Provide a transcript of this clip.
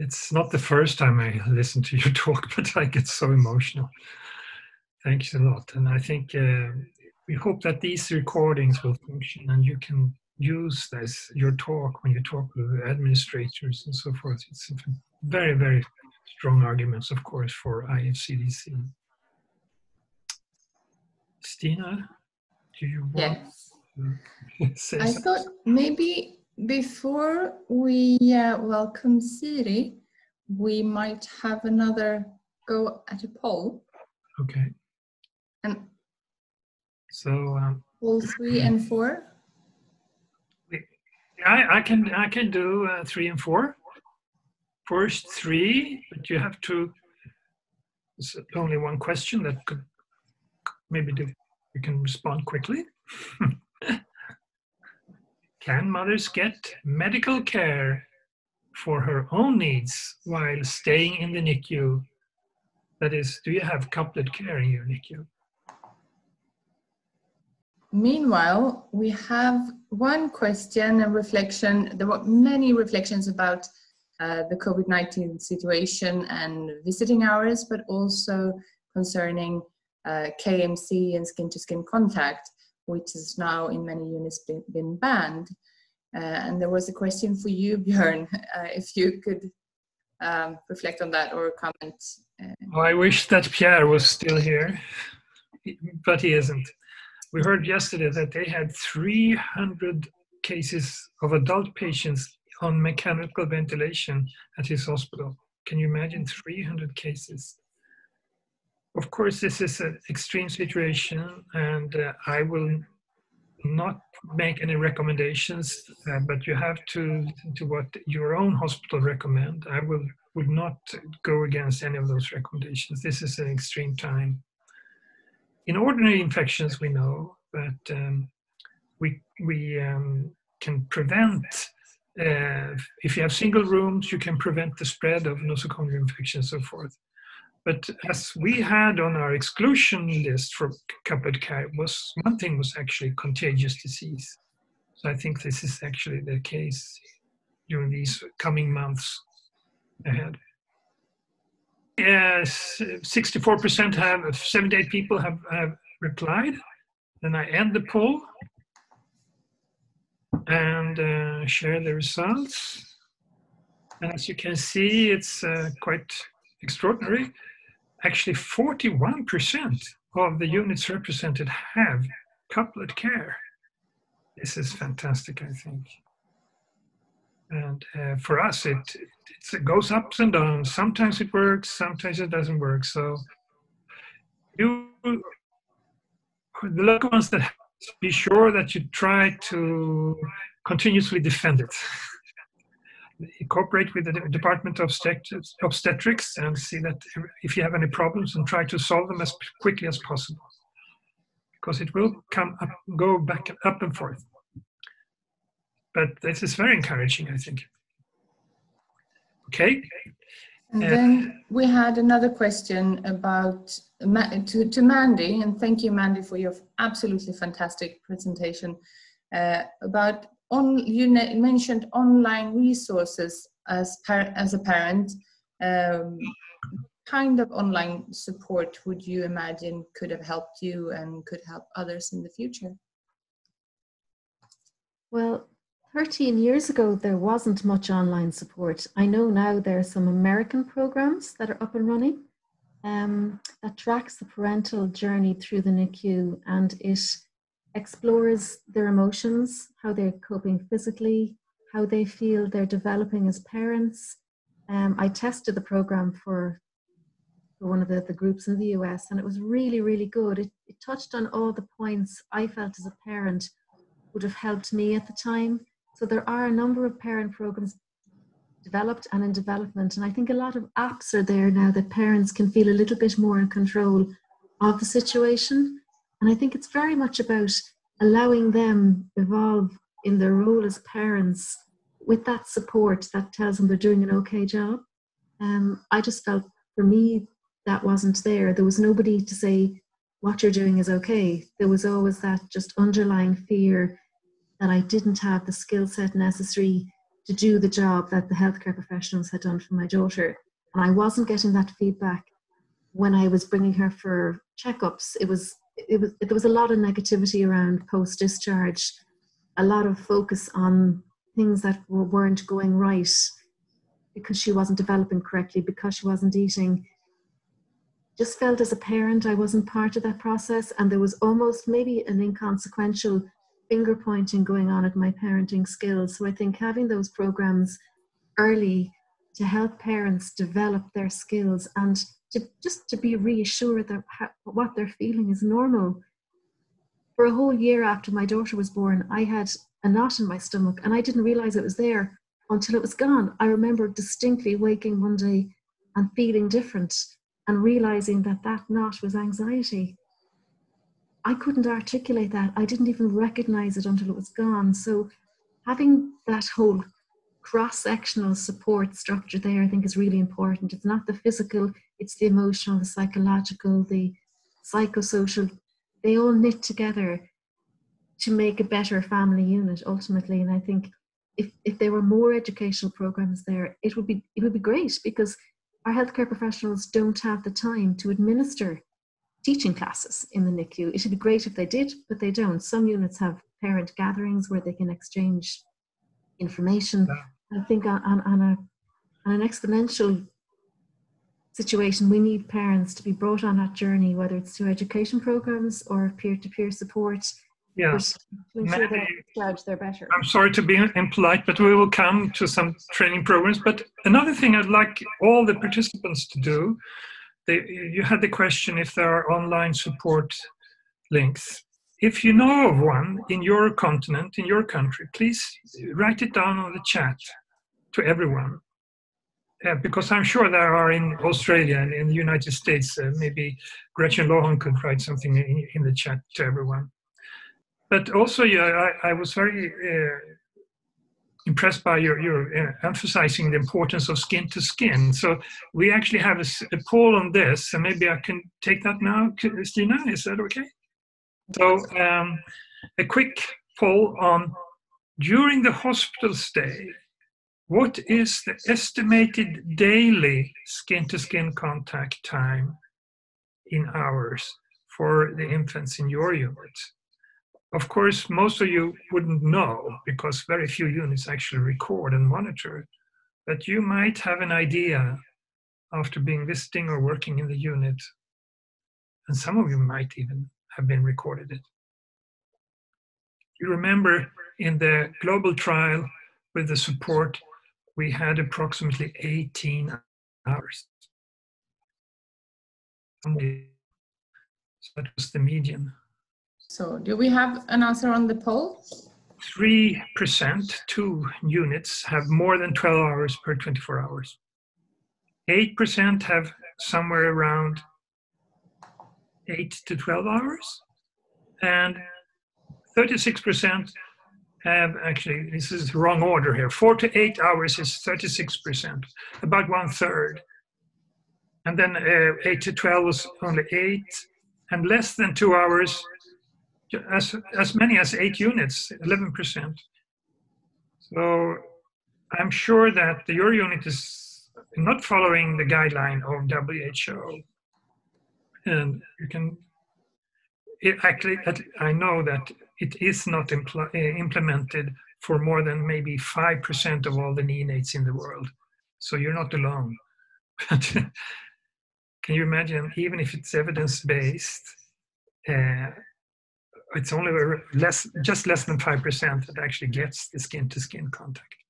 It's not the first time I listen to your talk, but I get so emotional. Thanks a lot. And I think we hope that these recordings will function and you can use this, your talk, when you talk with administrators and so forth. It's very, very strong arguments, of course, for IFCDC. Stina, do you want to say something? I thought maybe before we welcome Siri, we might have another go at a poll. Okay. And so poll 3 and 4. I can do 3 and 4. First 3, but you have to. There's only one question that could maybe you can respond quickly. Can mothers get medical care for her own needs while staying in the NICU? That is, do you have couplet care in your NICU? Meanwhile, we have one question and reflection. There were many reflections about the COVID-19 situation and visiting hours, but also concerning KMC and skin-to-skin contact, which is now in many units been banned. And there was a question for you, Björn, if you could reflect on that or comment. Oh, I wish that Pierre was still here, but he isn't. We heard yesterday that they had 300 cases of adult patients on mechanical ventilation at his hospital. Can you imagine 300 cases? Of course, this is an extreme situation, and I will not make any recommendations, but you have to listen to what your own hospital recommend. I would not go against any of those recommendations. This is an extreme time. In ordinary infections, we know that we can prevent, if you have single rooms, you can prevent the spread of nosocomial infection and so forth. But as we had on our exclusion list for couplet care, one thing was actually contagious disease. So I think this is actually the case during these coming months ahead. 64% have, 78 people have replied. Then I end the poll and share the results. And as you can see, it's quite extraordinary. Actually, 41% of the units represented have couplet care. This is fantastic, I think. And for us, it goes ups and downs. Sometimes it works, sometimes it doesn't work. So you, the local ones that have, be sure that you try to continuously defend it. Cooperate with the Department of Obstetrics and see that if you have any problems and try to solve them as quickly as possible. Because it will come up, go back and up and forth. But this is very encouraging, I think. Okay. And then we had another question about to Mandy, and thank you, Mandy, for your absolutely fantastic presentation. About you mentioned online resources as a parent. Kind of online support would you imagine could have helped you and could help others in the future? Well, 13 years ago, there wasn't much online support. I know now there are some American programs that are up and running that tracks the parental journey through the NICU, and it explores their emotions, how they're coping physically, how they feel they're developing as parents. I tested the program for one of the groups in the US, and it was really, really good. It touched on all the points I felt as a parent would have helped me at the time. So there are a number of parent programs developed and in development, and I think a lot of apps are there now that parents can feel a little bit more in control of the situation. And I think it's very much about allowing them evolve in their role as parents with that support that tells them they're doing an okay job. I just felt for me that wasn't there. There was nobody to say what you're doing is okay. There was always that just underlying fear that I didn't have the skill set necessary to do the job that the healthcare professionals had done for my daughter. And I wasn't getting that feedback when I was bringing her for checkups. There was a lot of negativity around post-discharge, a lot of focus on things that weren't going right because she wasn't developing correctly, because she wasn't eating. Just felt as a parent I wasn't part of that process, and there was almost maybe an inconsequential finger pointing going on at my parenting skills. So I think having those programs early to help parents develop their skills and to be reassured that what they're feeling is normal. For a whole year after my daughter was born, I had a knot in my stomach, and I didn't realize it was there until it was gone. I remember distinctly waking one day and feeling different and realizing that that knot was anxiety. I couldn't articulate that. I didn't even recognize it until it was gone. So having that whole cross-sectional support structure there, I think, is really important. It's not the physical, it's the emotional, the psychological, the psychosocial. They all knit together to make a better family unit ultimately. And I think if there were more educational programs there, it would be great, because our healthcare professionals don't have the time to administer teaching classes in the NICU. It would be great if they did, but they don't. Some units have parent gatherings where they can exchange information. I think on an exponential situation, we need parents to be brought on that journey, whether it's through education programs or peer-to-peer support. Yeah. To ensure that they're better. I'm sorry to be impolite, but we will come to some training programs. But another thing I'd like all the participants to do, you had the question if there are online support links. If you know of one in your continent, in your country, please write it down on the chat to everyone. Because I'm sure there are in Australia and in the United States. Maybe Gretchen Lohan could write something in the chat to everyone. But also, I was very impressed by your emphasizing the importance of skin to skin. So we actually have a poll on this, and maybe I can take that now, Stina, is that okay? So a quick poll on, during the hospital stay, what is the estimated daily skin-to-skin contact time in hours for the infants in your unit? Of course, most of you wouldn't know because very few units actually record and monitor, but you might have an idea after being visiting or working in the unit, and some of you might even have been recorded it. You remember in the global trial with the support, we had approximately 18 hours. So that was the median. So do we have an answer on the poll? 3%, 2 units, have more than 12 hours per 24 hours. 8% have somewhere around 8 to 12 hours. And 36% have, actually, this is the wrong order here, 4 to 8 hours is 36%, about 1/3. And then 8 to 12 was only 8, and less than 2 hours, as many as 8 units, 11%. So I'm sure that your unit is not following the guideline of WHO. And you can, actually, I know that it is not implemented for more than maybe 5% of all the neonates in the world. So you're not alone. But can you imagine, even if it's evidence-based, it's only just less than 5% that actually gets the skin-to-skin contact.